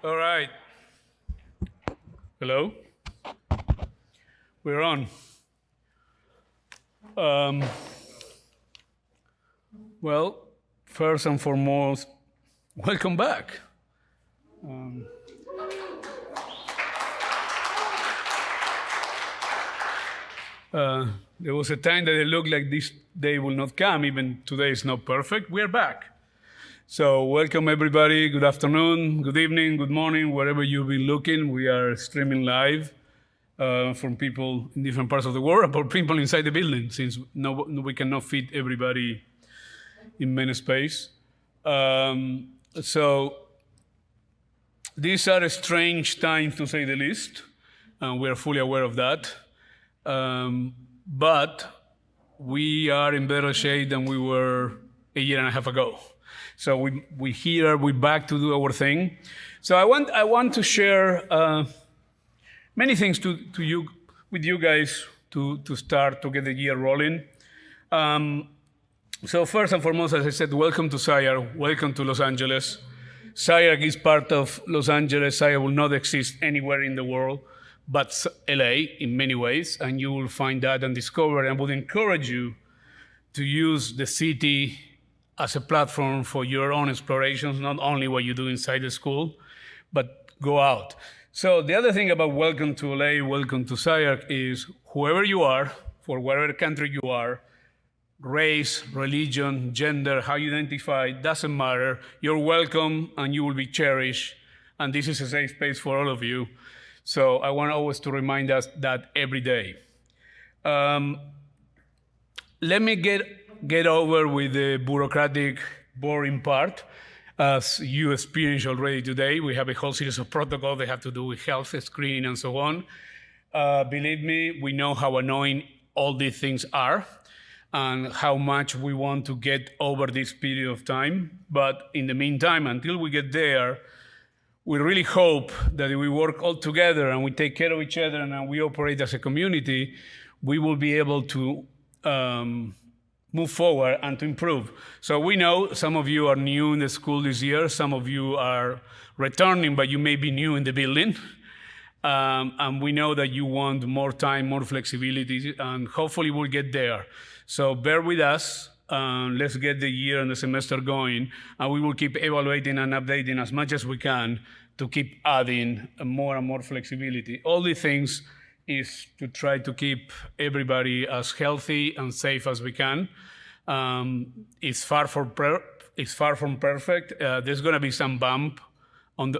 All right. Hello. We're on. Well, first and foremost, welcome back. There was a time that it looked like this day will not come. Even today is not perfect. We're back. So welcome everybody. Good afternoon, good evening, good morning, wherever you've been looking. We are streaming live from people in different parts of the world, about people inside the building, since we cannot fit everybody in many space. So these are strange times, to say the least, and we are fully aware of that. But we are in better shape than we were a year and a half ago. So we're back to do our thing. So I want to share many things with you guys to start to get the year rolling. So first and foremost, as I said, welcome to SCI-Arc, welcome to Los Angeles. SCI-Arc is part of Los Angeles. SCI-Arc will not exist anywhere in the world but LA in many ways, and you will find that and discover, and would encourage you to use the city as a platform for your own explorations, not only what you do inside the school, but go out. So the other thing about welcome to LA, welcome to SCI-Arc is whoever you are, for whatever country you are, race, religion, gender, how you identify, doesn't matter. You're welcome and you will be cherished. And this is a safe space for all of you. So I want always to remind us that every day. Let me get over with the bureaucratic, boring part. As you experienced already today, we have a whole series of protocols that have to do with health screening and so on. Believe me, we know how annoying all these things are and how much we want to get over this period of time. But in the meantime, until we get there, we really hope that if we work all together and we take care of each other and we operate as a community, we will be able to move forward and to improve. So we know some of you are new in the school this year, some of you are returning, but you may be new in the building. And we know that you want more time, more flexibility, and hopefully we'll get there. So bear with us. Let's get the year and the semester going, and we will keep evaluating and updating as much as we can to keep adding more and more flexibility. All these things is to try to keep everybody as healthy and safe as we can. It's far from perfect. There's going to be some bumps on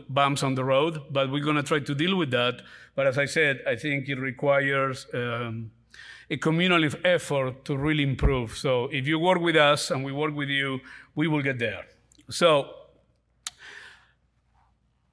the road, but we're going to try to deal with that. But as I said, I think it requires a communal effort to really improve. So if you work with us and we work with you, we will get there. So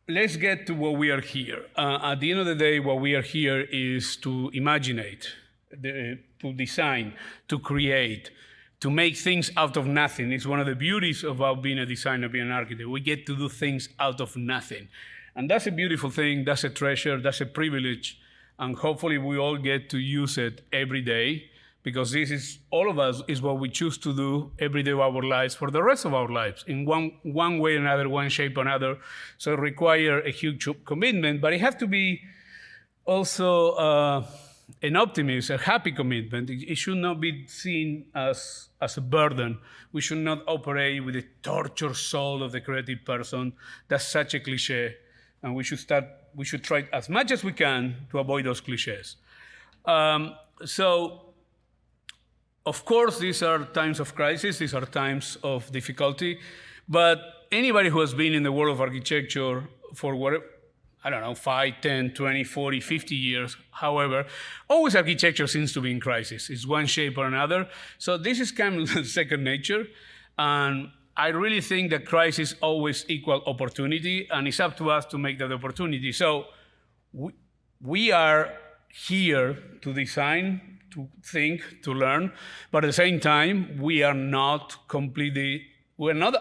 let's get to what we are here. At the end of the day, what we are here is to imaginate, to design, to create, to make things out of nothing. It's one of the beauties about being a designer, being an architect. We get to do things out of nothing. And that's a beautiful thing, that's a treasure, that's a privilege. And hopefully we all get to use it every day, because this is, all of us, is what we choose to do every day of our lives for the rest of our lives, in one way or another, one shape or another. So it requires a huge commitment, but it has to be also an optimist, a happy commitment. It should not be seen as a burden. We should not operate with the tortured soul of the creative person. That's such a cliche. And we should try as much as we can to avoid those cliches. So, of course, these are times of crisis, these are times of difficulty, but anybody who has been in the world of architecture for 5, 10, 20, 40, 50 years, however, always architecture seems to be in crisis. It's one shape or another. So this is kind of second nature. And I really think that crisis always equals opportunity, and it's up to us to make that opportunity. So we are here to design, to think, to learn, but at the same time, we're not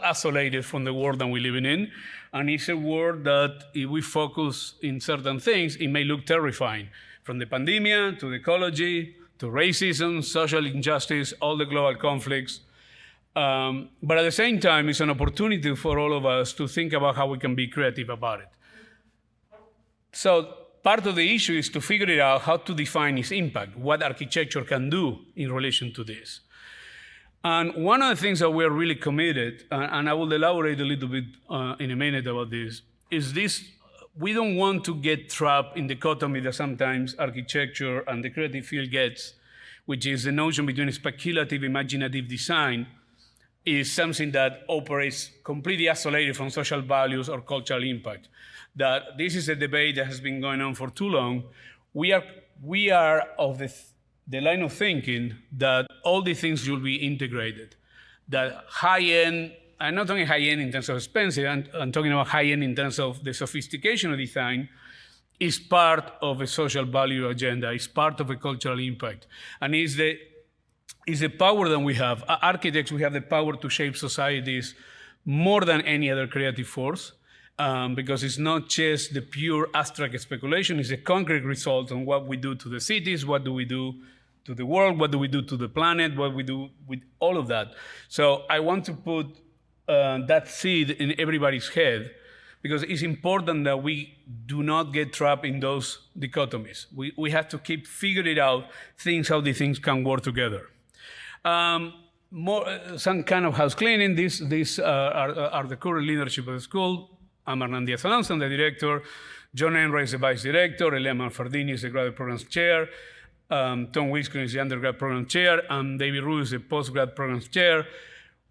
isolated from the world that we're living in, and it's a world that if we focus in certain things, it may look terrifying, from the pandemic to the ecology, to racism, social injustice, all the global conflicts. But at the same time, it's an opportunity for all of us to think about how we can be creative about it. So part of the issue is to figure it out how to define its impact, what architecture can do in relation to this. And one of the things that we're really committed, and I will elaborate a little bit in a minute about this, is this: we don't want to get trapped in the dichotomy that sometimes architecture and the creative field gets, which is the notion between speculative, imaginative design is something that operates completely isolated from social values or cultural impact. That this is a debate that has been going on for too long. We are of the line of thinking that all these things should be integrated. That high-end, I'm not talking high-end in terms of expensive, I'm talking about high-end in terms of the sophistication of design, is part of a social value agenda, is part of a cultural impact, and is the power that we have. Architects, we have the power to shape societies more than any other creative force, because it's not just the pure abstract speculation, it's a concrete result on what we do to the cities, what do we do to the world, what do we do to the planet, what we do with all of that. So I want to put that seed in everybody's head, because it's important that we do not get trapped in those dichotomies. We have to keep figuring out how these things can work together. Some kind of house cleaning. These are the current leadership of the school. I'm Hernán Díaz Alonso, I'm the director. John Enright is the vice director. Elia Manfardini is the graduate programs chair. Tom Wiskin is the undergrad program chair. And David Rue is the postgrad programs chair.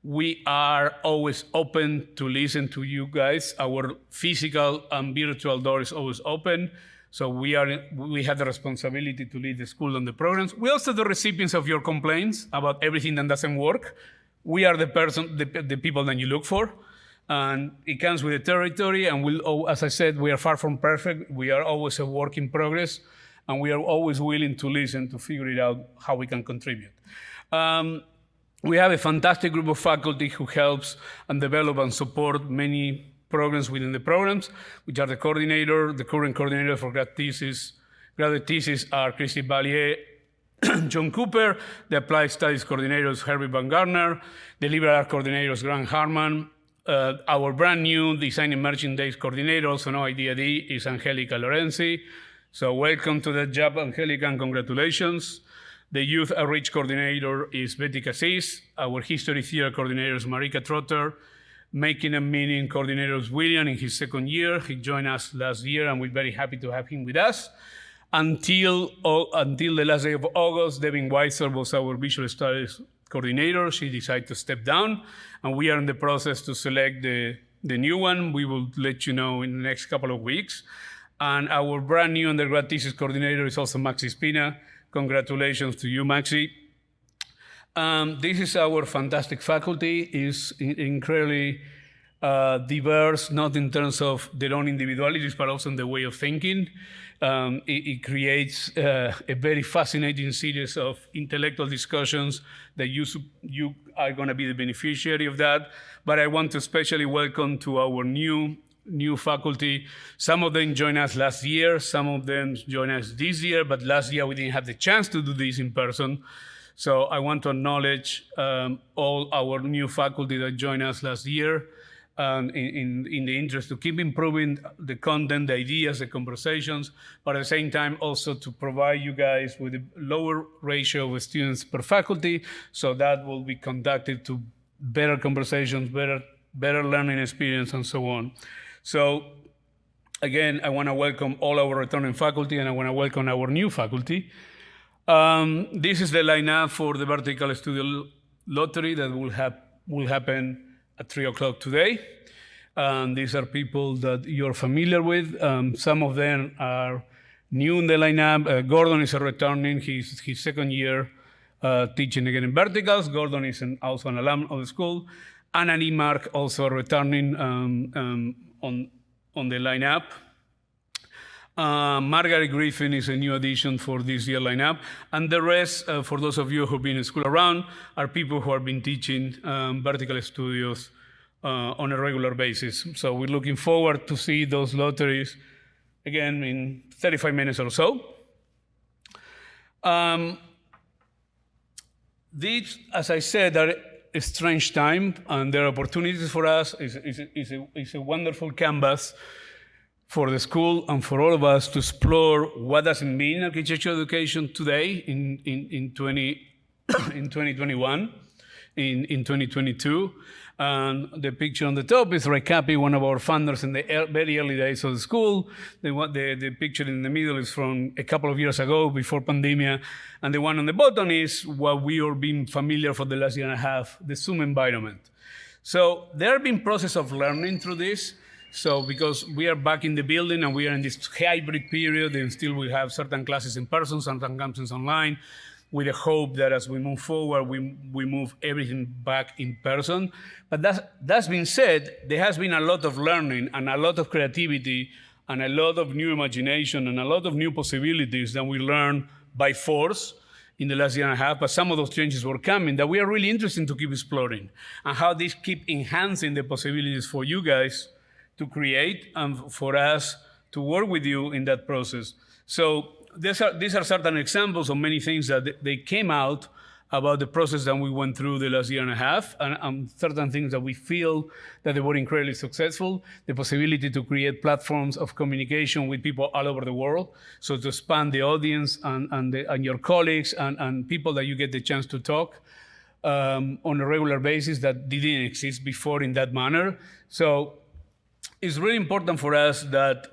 We are always open to listen to you guys. Our physical and virtual door is always open. So we have the responsibility to lead the school and the programs. We're also the recipients of your complaints about everything that doesn't work. We are the people that you look for. And it comes with the territory. And as I said, we are far from perfect. We are always a work in progress. And we are always willing to listen to figure it out how we can contribute. We have a fantastic group of faculty who helps and develop and support many programs within the programs, which are the current coordinator for graduate thesis are Christy Ballier, John Cooper, the applied studies coordinators Herbie Van Garner, the liberal arts coordinators Grant Harman, our brand new design emerging days coordinator, also known Idea D, is Angelica Lorenzi. So welcome to the job, Angelica, and congratulations. The youth outreach coordinator is Betty Cassis. Our history theater coordinator is Marika Trotter. Making a meaning coordinator is William in his second year. He joined us last year, and we're very happy to have him with us. Until the last day of August, Devin Weiser was our visual studies coordinator. She decided to step down, and we are in the process to select the new one. We will let you know in the next couple of weeks. And our brand new undergrad thesis coordinator is also Maxi Spina. Congratulations to you, Maxi. This is our fantastic faculty. It's incredibly diverse, not in terms of their own individualities, but also in the way of thinking. It creates a very fascinating series of intellectual discussions that you are going to be the beneficiary of that. But I want to especially welcome to our new faculty. Some of them joined us last year, some of them joined us this year, but last year we didn't have the chance to do this in person. So I want to acknowledge all our new faculty that joined us last year in the interest to keep improving the content, the ideas, the conversations, but at the same time also to provide you guys with a lower ratio of students per faculty, so that will be conducted to better conversations, better learning experience, and so on. So again, I want to welcome all our returning faculty, and I want to welcome our new faculty. This is the lineup for the Vertical Studio Lottery that will happen at 3 o'clock today. These are people that you're familiar with. Some of them are new in the lineup. Gordon is a returning, he's his second year teaching again in Verticals. Gordon is also an alum of the school. Anna Mark also returning on the lineup. Margaret Griffin is a new addition for this year lineup. And the rest, for those of you who've been in school around, are people who have been teaching Vertical Studios on a regular basis. So we're looking forward to see those lotteries again in 35 minutes or so. These, as I said, are a strange time, and there are opportunities for us. It's a wonderful canvas for the school and for all of us to explore what does it mean architectural education today in 2021, in 2022. And the picture on the top is Ray Cappy, one of our founders in the very early days of the school. The picture in the middle is from a couple of years ago, before pandemic. And the one on the bottom is what we are being familiar for the last year and a half, the Zoom environment. So there have been process of learning through this. So because we are back in the building and we are in this hybrid period, and still we have certain classes in person, certain classes online, with the hope that as we move forward, we move everything back in person. But that's been said, there has been a lot of learning and a lot of creativity and a lot of new imagination and a lot of new possibilities that we learned by force in the last year and a half. But some of those changes were coming that we are really interested to keep exploring, and how these keep enhancing the possibilities for you guys to create and for us to work with you in that process. So these are certain examples of many things that they came out about the process that we went through the last year and a half, and certain things that we feel that they were incredibly successful. The possibility to create platforms of communication with people all over the world, so to expand the audience and your colleagues and people that you get the chance to talk on a regular basis that didn't exist before in that manner. So it's really important for us that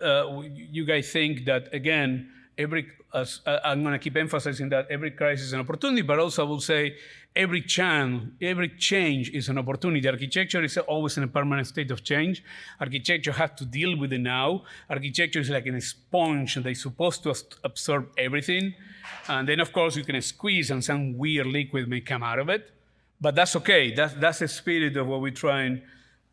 you guys think that, again, I'm going to keep emphasizing that every crisis is an opportunity, but also I will say every change is an opportunity. Architecture is always in a permanent state of change. Architecture has to deal with the now. Architecture is like a sponge, and they're supposed to absorb everything. And then, of course, you can squeeze and some weird liquid may come out of it. But that's okay. That's the spirit of what we're trying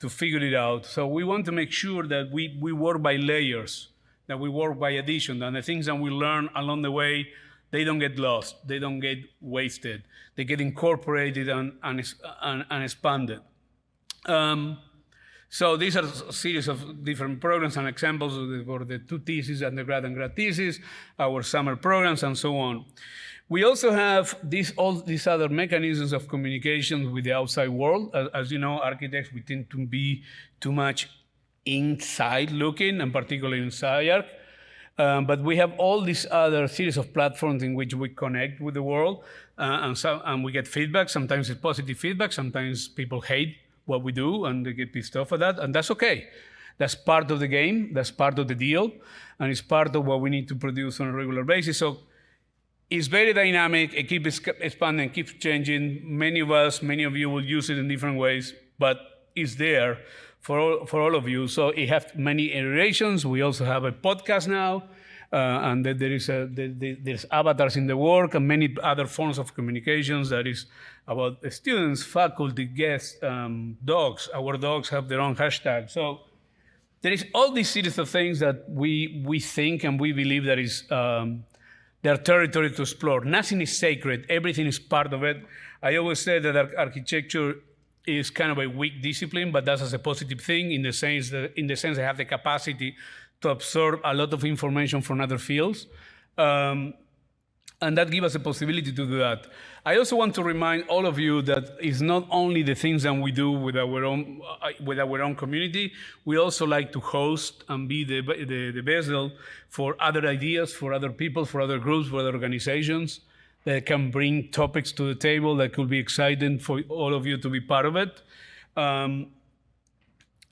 to figure it out. So we want to make sure that we work by layers, that we work by addition, and the things that we learn along the way, they don't get lost, they don't get wasted, they get incorporated and expanded. So these are a series of different programs and examples for the two theses, undergrad and grad thesis, our summer programs, and so on. We also have all these other mechanisms of communication with the outside world. As you know, architects, we tend to be too much inside looking, and particularly in SCI-Arc. But we have all these other series of platforms in which we connect with the world, and we get feedback. Sometimes it's positive feedback. Sometimes people hate what we do, and they get pissed off at that, and that's okay. That's part of the game. That's part of the deal, and it's part of what we need to produce on a regular basis. So it's very dynamic. It keeps expanding, keeps changing. Many of you will use it in different ways, but it's there for all of you. So it has many iterations. We also have a podcast now, and there's avatars in the work and many other forms of communications that is about students, faculty, guests, dogs. Our dogs have their own hashtag. So there is all these series of things that we think and we believe that is their territory to explore. Nothing is sacred. Everything is part of it. I always say that architecture is kind of a weak discipline, but that's as a positive thing in the sense that they have the capacity to absorb a lot of information from other fields. And that gives us a possibility to do that. I also want to remind all of you that it's not only the things that we do with our own community. We also like to host and be the vessel for other ideas, for other people, for other groups, for other organizations that can bring topics to the table that could be exciting for all of you to be part of it.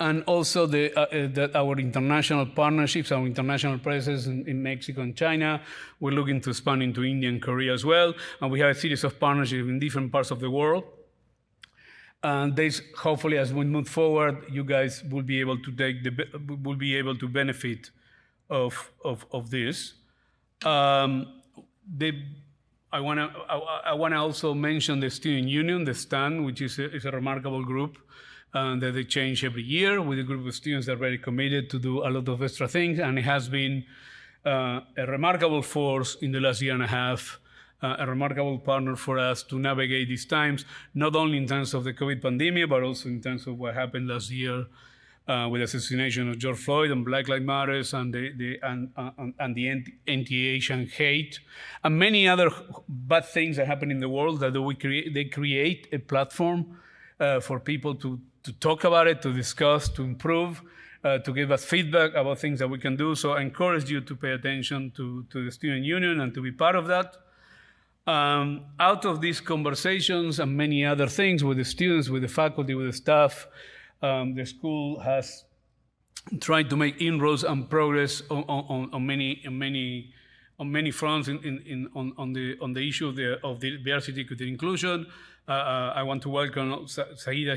And also our international partnerships, our international presence in Mexico and China. We're looking to expand into India and Korea as well. And we have a series of partnerships in different parts of the world. And hopefully, as we move forward, you guys will be able to benefit of this. I want to also mention the Student Union, the STAN, which is a remarkable group that they change every year with a group of students that are very committed to do a lot of extra things. And it has been a remarkable force in the last year and a half, a remarkable partner for us to navigate these times, not only in terms of the COVID pandemic, but also in terms of what happened last year with the assassination of George Floyd and Black Lives Matter and the anti-Asian hate and many other bad things that happen in the world that they create a platform for people to talk about it, to discuss, to improve. to give us feedback about things that we can do. So I encourage you to pay attention to the student union and to be part of that. Out of these conversations and many other things with the students, with the faculty, with the staff, the school has tried to make inroads and progress on many fronts on the issue of the diversity, equity, and inclusion. I want to welcome Zahida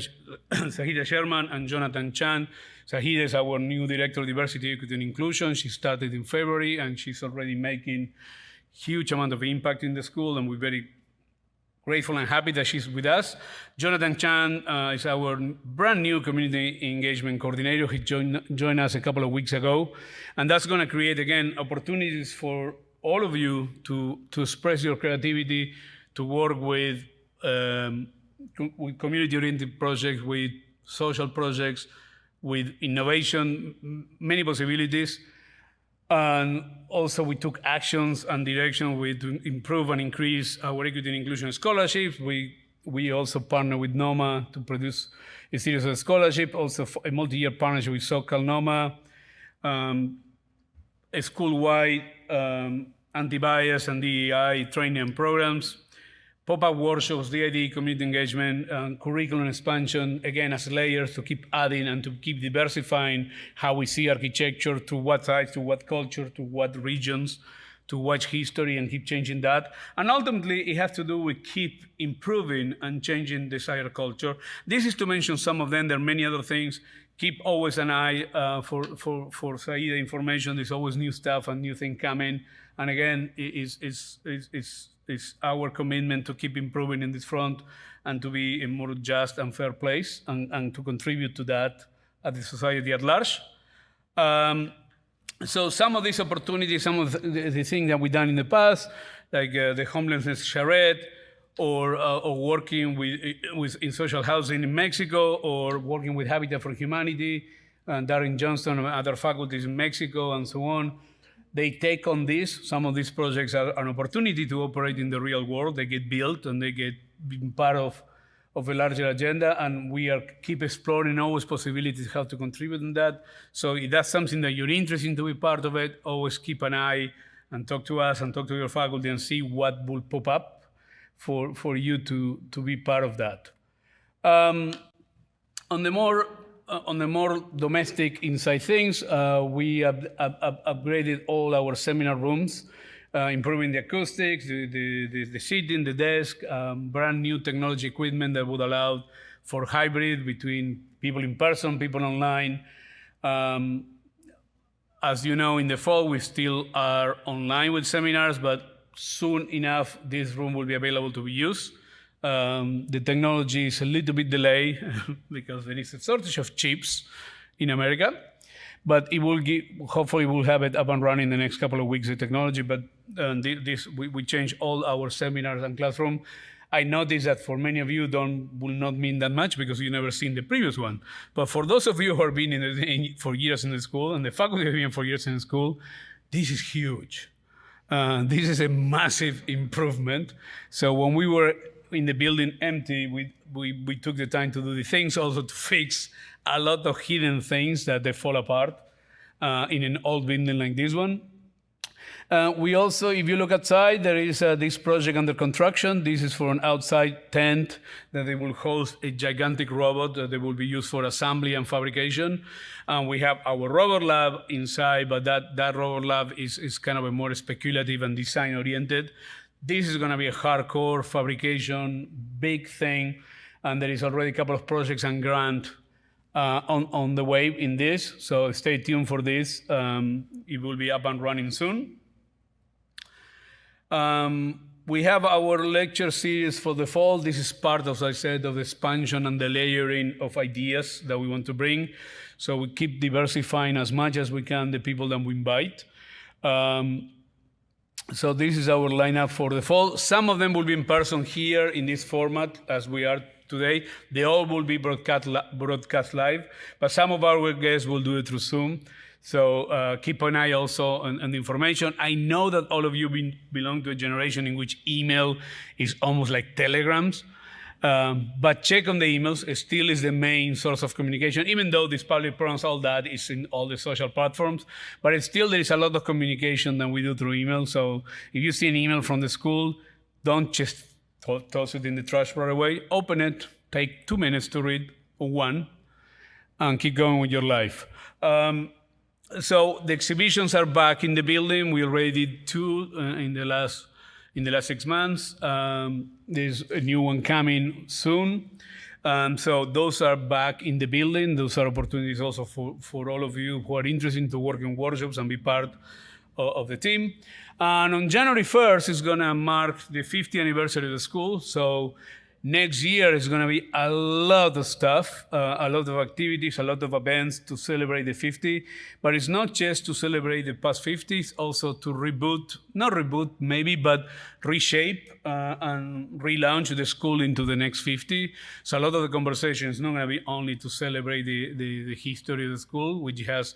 Sherman and Jonathan Chan. Zahida is our new Director of Diversity, Equity, and Inclusion. She started in February, and she's already making huge amount of impact in the school, and we're very grateful and happy that she's with us. Jonathan Chan is our brand new Community Engagement Coordinator. He joined us a couple of weeks ago, and that's going to create, again, opportunities for all of you to express your creativity, to work with community-oriented projects, with social projects, with innovation, many possibilities. And also we took actions and direction to improve and increase our equity and inclusion scholarships. We also partner with NOMA to produce a series of scholarships, also a multi-year partnership with SoCal NOMA, a school-wide anti-bias and DEI training and programs, pop-up workshops, DID, community engagement, curriculum expansion, again, as layers to keep adding and to keep diversifying how we see architecture, to what sites, to what culture, to what regions, to what history, and keep changing that. And ultimately, it has to do with keep improving and changing desired culture. This is to mention some of them. There are many other things. Keep always an eye for SAIDA information. There's always new stuff and new things coming. And again, it's our commitment to keep improving in this front and to be a more just and fair place and to contribute to that at the society at large. So some of these opportunities, some of the things that we've done in the past, like the homelessness charrette, or working in social housing in Mexico, or working with Habitat for Humanity, and Darren Johnston and other faculties in Mexico, and so on. They take on this. Some of these projects are an opportunity to operate in the real world. They get built and they get part of a larger agenda, and we keep exploring always possibilities how to contribute in that. So if that's something that you're interested in to be part of it, always keep an eye and talk to us and talk to your faculty and see what will pop up for you to be part of that. On the more domestic inside things, we have upgraded all our seminar rooms, improving the acoustics, the seating, the desk, brand new technology equipment that would allow for hybrid between people in person, people online. As you know, in the fall, we still are online with seminars, but soon enough, this room will be available to be used. The technology is a little bit delayed because there is a shortage of chips in America, but it will hopefully we'll have it up and running in the next couple of weeks, the technology. But we changed all our seminars and classroom. I noticed that for many of you will not mean that much because you've never seen the previous one. But for those of you who have been for years in the school, and the faculty have been for years in the school, this is huge. This is a massive improvement. So when we were in the building empty, we took the time to do the things, also to fix a lot of hidden things that they fall apart in an old building like this one. We also, if you look outside, there is this project under construction. This is for an outside tent that they will host a gigantic robot that they will be used for assembly and fabrication. We have our robot lab inside, but that robot lab is kind of a more speculative and design-oriented. This is going to be a hardcore fabrication, big thing, and there is already a couple of projects and grant on the way in this, so stay tuned for this. It will be up and running soon. We have our lecture series for the fall. This is part, as I said, of the expansion and the layering of ideas that we want to bring. So we keep diversifying as much as we can the people that we invite. So this is our lineup for the fall. Some of them will be in person here in this format as we are today. They all will be broadcast live, but some of our guests will do it through Zoom. So keep an eye also on the information. I know that all of you belong to a generation in which email is almost like telegrams. But check on the emails. It still is the main source of communication, even though these public programs, all that is in all the social platforms. But it's still, there is a lot of communication that we do through email. So if you see an email from the school, don't just toss it in the trash right away. Open it, take 2 minutes to read, or 1, and keep going with your life. So the exhibitions are back in the building. We already did 2 in the last 6 months. There's a new one coming soon. So those are back in the building. Those are opportunities also for all of you who are interested to work in workshops and be part of the team. And on January 1st, it's going to mark the 50th anniversary of the school. So next year is going to be a lot of stuff, a lot of activities, a lot of events to celebrate the 50. But it's not just to celebrate the past 50, it's also to not reboot maybe, but reshape and relaunch the school into the next 50. So a lot of the conversation is not going to be only to celebrate the history of the school, which has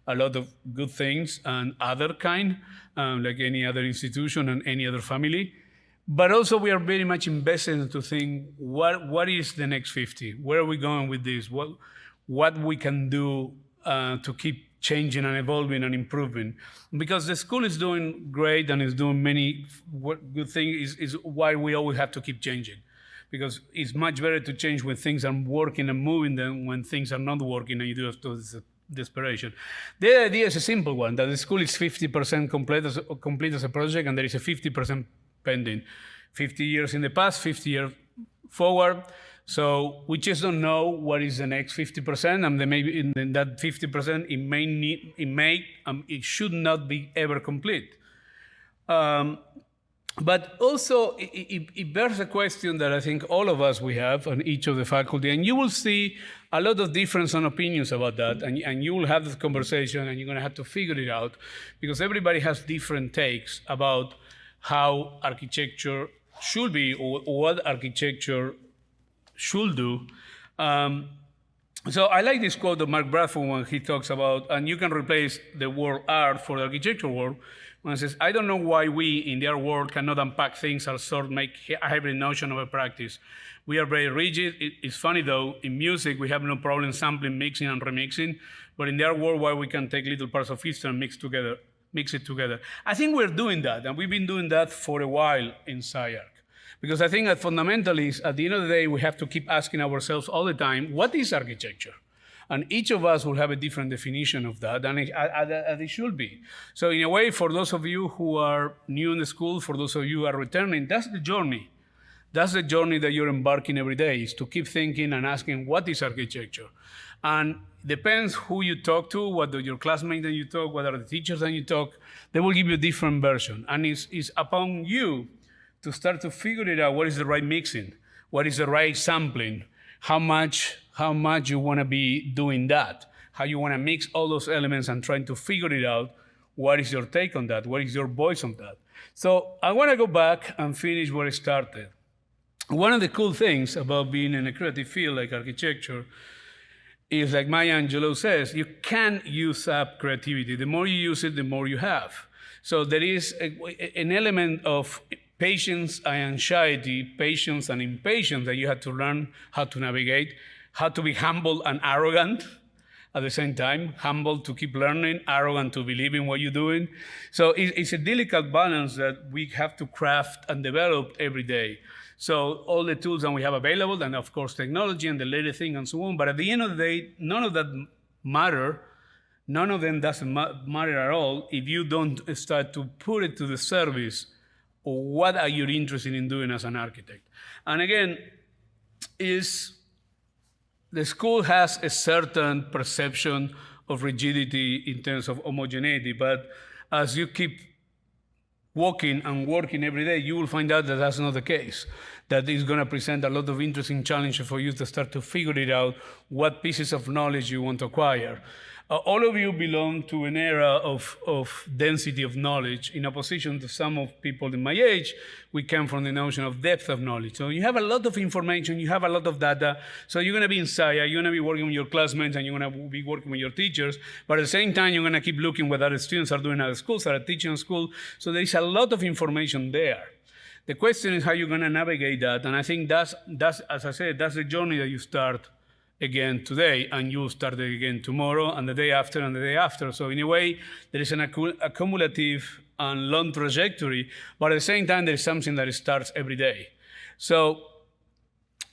a lot of good things and other kind, like any other institution and any other family. But also we are very much invested to think, what is the next 50? Where are we going with this? What we can do to keep changing and evolving and improving? Because the school is doing great and is doing many good things, is why we always have to keep changing. Because it's much better to change when things are working and moving than when things are not working and you do have to desperation. The idea is a simple one, that the school is 50% complete as a project, and there is a 50% pending. 50 years in the past, 50 years forward. So we just don't know what is the next 50%, and then maybe in that 50%, it should not be ever complete. But also, it bears a question that I think all of us we have on each of the faculty, and you will see a lot of difference on opinions about that, and you will have this conversation, and you're going to have to figure it out, because everybody has different takes about how architecture should be, or what architecture should do. So I like this quote of Mark Bradford when he talks about, and you can replace the word art for the architecture world, when it says, I don't know why we in the art world cannot unpack things or sort of make a hybrid notion of a practice. We are very rigid. It's funny though, in music we have no problem sampling, mixing and remixing, but in the art world, why we can take little parts of history and mix it together. I think we're doing that, and we've been doing that for a while in SCI-Arc. Because I think that fundamentally, at the end of the day, we have to keep asking ourselves all the time, what is architecture? And each of us will have a different definition of that, and it should be. So in a way, for those of you who are new in the school, for those of you who are returning, that's the journey. That's the journey that you're embarking every day, is to keep thinking and asking, what is architecture? And depends who you talk to, what are your classmates that you talk, what are the teachers that you talk, they will give you a different version. And it's upon you to start to figure it out, what is the right mixing, what is the right sampling, how much you want to be doing that, how you want to mix all those elements and trying to figure it out, what is your take on that, what is your voice on that. So I want to go back and finish where I started. One of the cool things about being in a creative field like architecture is, like Maya Angelou says, you can use up creativity. The more you use it, the more you have. So there is an element of patience and anxiety, patience and impatience that you have to learn how to navigate, how to be humble and arrogant at the same time, humble to keep learning, arrogant to believe in what you're doing. So it's a delicate balance that we have to craft and develop every day. So all the tools that we have available, and of course technology and the latest thing and so on, but at the end of the day, none of that matter. None of them doesn't matter at all if you don't start to put it to the service of what are you interested in doing as an architect. And again, the school has a certain perception of rigidity in terms of homogeneity, but as you keep walking and working every day, you will find out that that's not the case. That is going to present a lot of interesting challenges for you to start to figure it out, what pieces of knowledge you want to acquire. All of you belong to an era of density of knowledge. In opposition to some of people in my age, we come from the notion of depth of knowledge. So you have a lot of information, you have a lot of data, so you're going to be in SCI-Arc, you're going to be working with your classmates, and you're going to be working with your teachers, but at the same time, you're going to keep looking what other students are doing at the schools, that are teaching at school, so there is a lot of information there. The question is how you're going to navigate that. And I think that's, as I said, that's the journey that you start again today, and you will start it again tomorrow, and the day after, and the day after. So in a way, there is an accumulative and long trajectory, but at the same time, there is something that starts every day. So,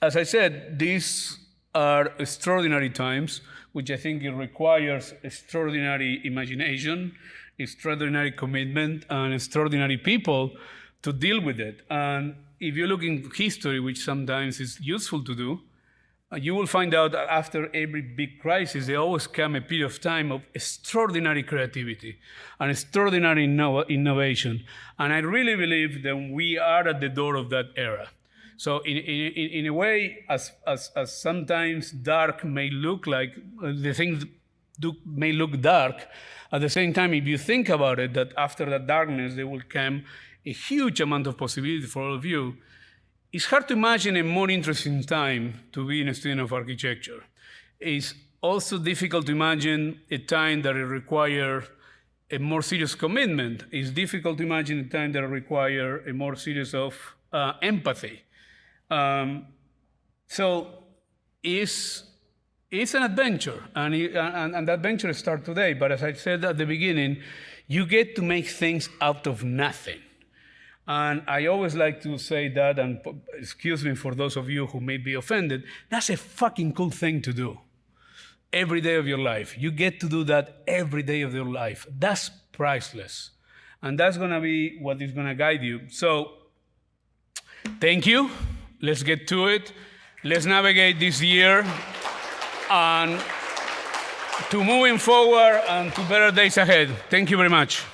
as I said, these are extraordinary times, which I think it requires extraordinary imagination, extraordinary commitment, and extraordinary people to deal with it. And if you look in history, which sometimes is useful to do, you will find out that after every big crisis, there always comes a period of time of extraordinary creativity and extraordinary innovation. And I really believe that we are at the door of that era. So in a way, as sometimes dark may look like, the things may look dark, at the same time, if you think about it, that after that darkness, there will come a huge amount of possibility for all of you. It's hard to imagine a more interesting time to be a student of architecture. It's also difficult to imagine a time that requires a more serious commitment. It's difficult to imagine a time that requires a more serious of empathy. So it's an adventure, and the adventure starts today. But as I said at the beginning, you get to make things out of nothing. And I always like to say that, and excuse me for those of you who may be offended, that's a fucking cool thing to do every day of your life. You get to do that every day of your life. That's priceless. And that's going to be what is going to guide you. So thank you. Let's get to it. Let's navigate this year and to moving forward and to better days ahead. Thank you very much.